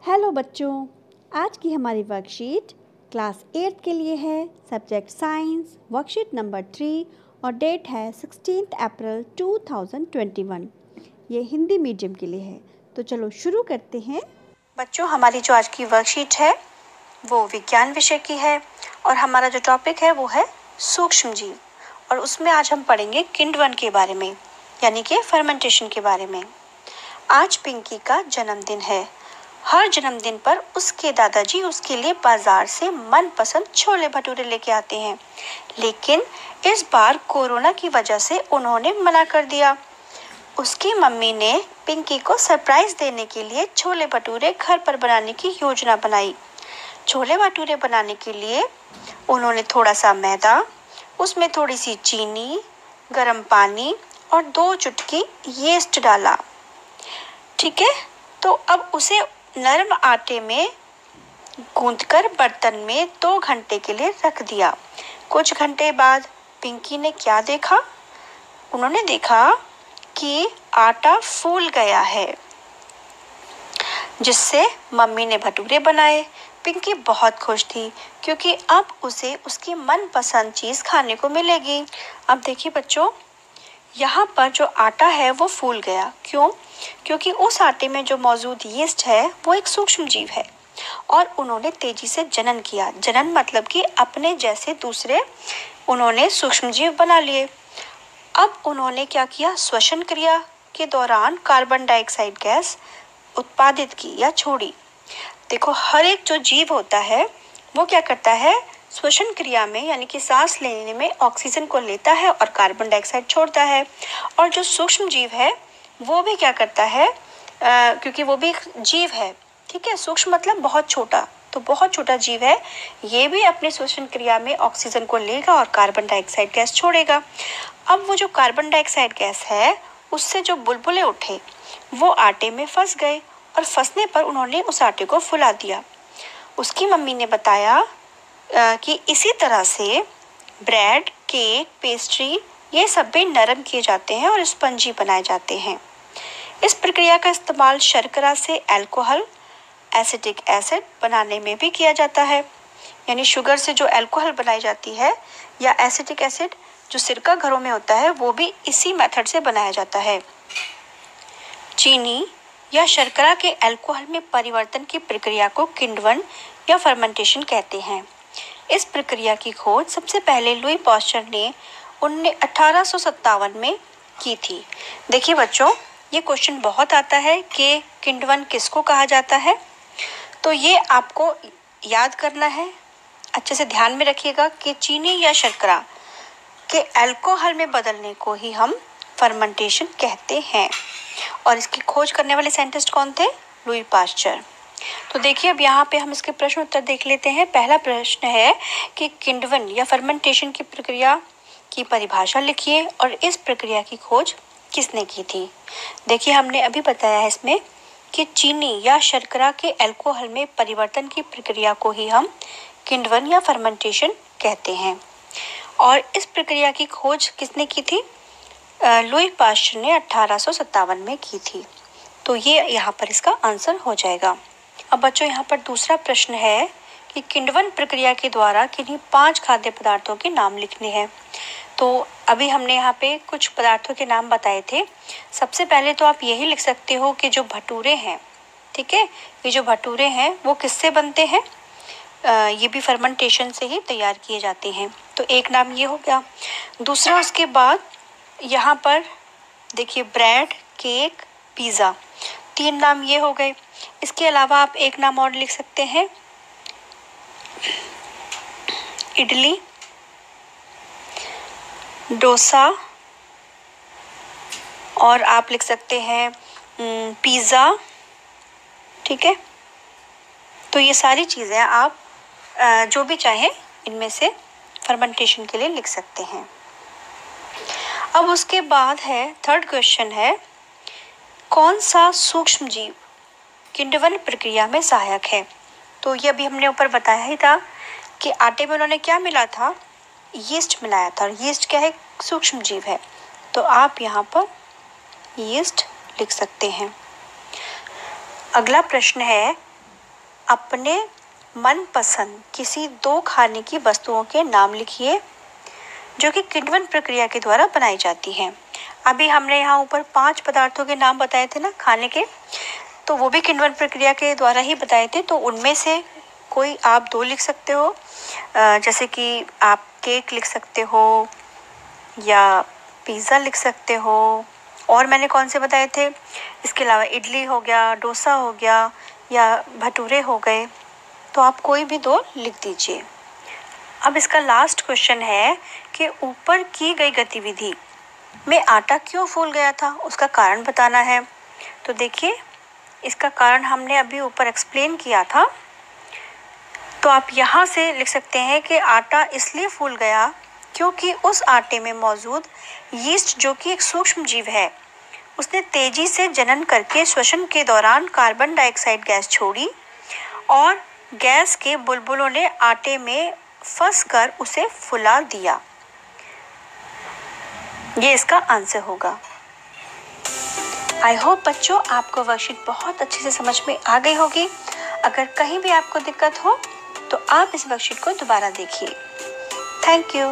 Hello बच्चों, आज की हमारी वर्कशीट क्लास 8 के लिए है। सब्जेक्ट साइंस, वर्कशीट नंबर 3 और डेट है 16 अप्रैल 2021। ये हिंदी मीडियम के लिए है। तो चलो शुरू करते हैं। बच्चों, हमारी जो आज की वर्कशीट है वो विज्ञान विषय की है और हमारा जो टॉपिक है वो है सूक्ष्म जीव। और उसमें आज हम पढ़ेंगे किण्वन के बारे में, यानी कि फर्मेंटेशन के बारे में। आज पिंकी का जन्मदिन है। हर जन्मदिन पर उसके दादाजी उसके लिए बाजार से मनपसंद छोले भटूरे लेके आते हैं, लेकिन इस बार कोरोना की वजह से उन्होंने मना कर दिया। उसकी मम्मी ने पिंकी को सरप्राइज देने के लिए छोले भटूरे घर पर बनाने की योजना बनाई। छोले भटूरे बनाने के लिए उन्होंने थोड़ा सा मैदा, उसमें थोड़ी सी चीनी, गर्म पानी और 2 चुटकी यीस्ट डाला। ठीक है, तो अब उसे नरम आटे में गूंथकर बर्तन में 2 घंटे के लिए रख दिया। कुछ घंटे बाद पिंकी ने क्या देखा? उन्होंने देखा कि आटा फूल गया है, जिससे मम्मी ने भटूरे बनाए। पिंकी बहुत खुश थी क्योंकि अब उसे उसकी मनपसंद चीज खाने को मिलेगी। अब देखिए बच्चों, यहाँ पर जो आटा है वो फूल गया। क्यों? क्योंकि उस आटे में जो मौजूद यीस्ट है वो एक सूक्ष्म जीव है और उन्होंने तेजी से जनन किया। जनन मतलब कि अपने जैसे दूसरे उन्होंने सूक्ष्म जीव बना लिए। अब उन्होंने क्या किया? श्वसन क्रिया के दौरान कार्बन डाइऑक्साइड गैस उत्पादित की या छोड़ी। देखो, हर एक जो जीव होता है वो क्या करता है? श्वसन क्रिया में, यानी कि सांस लेने में ऑक्सीजन को लेता है और कार्बन डाइऑक्साइड छोड़ता है। और जो सूक्ष्म जीव है वो भी क्या करता है? क्योंकि वो भी एक जीव है, ठीक है, सूक्ष्म मतलब बहुत छोटा, तो बहुत छोटा जीव है, ये भी अपने श्वसन क्रिया में ऑक्सीजन को लेगा और कार्बन डाइऑक्साइड गैस छोड़ेगा। अब वो जो कार्बन डाइऑक्साइड गैस है उससे जो बुलबुले उठे वो आटे में फंस गए और फंसने पर उन्होंने उस आटे को फुला दिया। उसकी मम्मी ने बताया कि इसी तरह से ब्रेड, केक, पेस्ट्री ये सब भी नरम किए जाते हैं और स्पंजी बनाए जाते हैं। इस प्रक्रिया का इस्तेमाल शर्करा से अल्कोहल, एसिटिक एसिड बनाने में भी किया जाता है। यानी शुगर से जो अल्कोहल बनाई जाती है या एसिटिक एसिड जो सिरका घरों में होता है वो भी इसी मेथड से बनाया जाता है। चीनी या शर्करा के अल्कोहल में परिवर्तन की प्रक्रिया को किण्वन या फर्मेंटेशन कहते हैं। इस प्रक्रिया की खोज सबसे पहले लुई पास्चर ने 1857 में की थी। देखिए बच्चों, ये क्वेश्चन बहुत आता है कि किण्वन किसको कहा जाता है, तो ये आपको याद करना है। अच्छे से ध्यान में रखिएगा कि चीनी या शर्करा के अल्कोहल में बदलने को ही हम फर्मेंटेशन कहते हैं। और इसकी खोज करने वाले साइंटिस्ट कौन थे? Louis Pasteur. तो देखिए, अब यहाँ पे हम इसके प्रश्न उत्तर देख लेते हैं। पहला प्रश्न है कि किण्वन या फर्मेंटेशन की प्रक्रिया की परिभाषा लिखिए और इस प्रक्रिया की खोज किसने की थी। देखिए, हमने अभी बताया है इसमें कि चीनी या शर्करा के अल्कोहल में परिवर्तन की प्रक्रिया को ही हम किण्वन या फर्मेंटेशन कहते हैं। और इस प्रक्रिया की खोज किसने की थी? लुई पास्चर ने 1857 में की थी। तो ये यहाँ पर इसका आंसर हो जाएगा। अब बच्चों, यहाँ पर दूसरा प्रश्न है कि किण्वन प्रक्रिया के द्वारा किन्हीं 5 खाद्य पदार्थों के नाम लिखने हैं। तो अभी हमने यहाँ पे कुछ पदार्थों के नाम बताए थे। सबसे पहले तो आप यही लिख सकते हो कि जो भटूरे हैं, ठीक है, ये जो भटूरे हैं वो किससे बनते हैं? ये भी फर्मेंटेशन से ही तैयार किए जाते हैं। तो एक नाम ये हो गया। दूसरा, उसके बाद यहाँ पर देखिए ब्रेड, केक, पिज़्ज़ा, 3 नाम ये हो गए। इसके अलावा आप एक नाम और लिख सकते हैं, इडली, डोसा, और आप लिख सकते हैं पिज़्ज़ा, ठीक है। तो ये सारी चीज़ें आप जो भी चाहें इनमें से फर्मेंटेशन के लिए लिख सकते हैं। अब उसके बाद है थर्ड क्वेश्चन है, कौन सा सूक्ष्म जीव किण्वन प्रक्रिया में सहायक है? तो ये अभी हमने ऊपर बताया ही था कि आटे में उन्होंने क्या मिला था? यीस्ट मिलाया था। और यीस्ट क्या है? सूक्ष्म जीव है। तो आप यहाँ पर यीस्ट लिख सकते हैं। अगला प्रश्न है अपने मनपसंद किसी 2 खाने की वस्तुओं के नाम लिखिए जो कि किण्वन प्रक्रिया के द्वारा बनाई जाती हैं। अभी हमने यहाँ ऊपर 5 पदार्थों के नाम बताए थे ना खाने के, तो वो भी किण्वन प्रक्रिया के द्वारा ही बताए थे। तो उनमें से कोई आप 2 लिख सकते हो, जैसे कि आप केक लिख सकते हो या पिज़्ज़ा लिख सकते हो। और मैंने कौन से बताए थे, इसके अलावा इडली हो गया, डोसा हो गया या भटूरे हो गए। तो आप कोई भी 2 लिख दीजिए। अब इसका लास्ट क्वेश्चन है कि ऊपर की गई गतिविधि में आटा क्यों फूल गया था, उसका कारण बताना है। तो देखिए, इसका कारण हमने अभी ऊपर एक्सप्लेन किया था। तो आप यहाँ से लिख सकते हैं कि आटा इसलिए फूल गया क्योंकि उस आटे में मौजूद यीस्ट, जो कि एक सूक्ष्म जीव है, उसने तेजी से जनन करके श्वसन के दौरान कार्बन डाइऑक्साइड गैस छोड़ी और गैस के बुलबुलों ने आटे में फंसकर उसे फुला दिया। ये इसका आंसर होगा। आई होप बच्चों आपको वर्कशीट बहुत अच्छे से समझ में आ गई होगी। अगर कहीं भी आपको दिक्कत हो तो आप इस वर्कशीट को दोबारा देखिए। Thank you.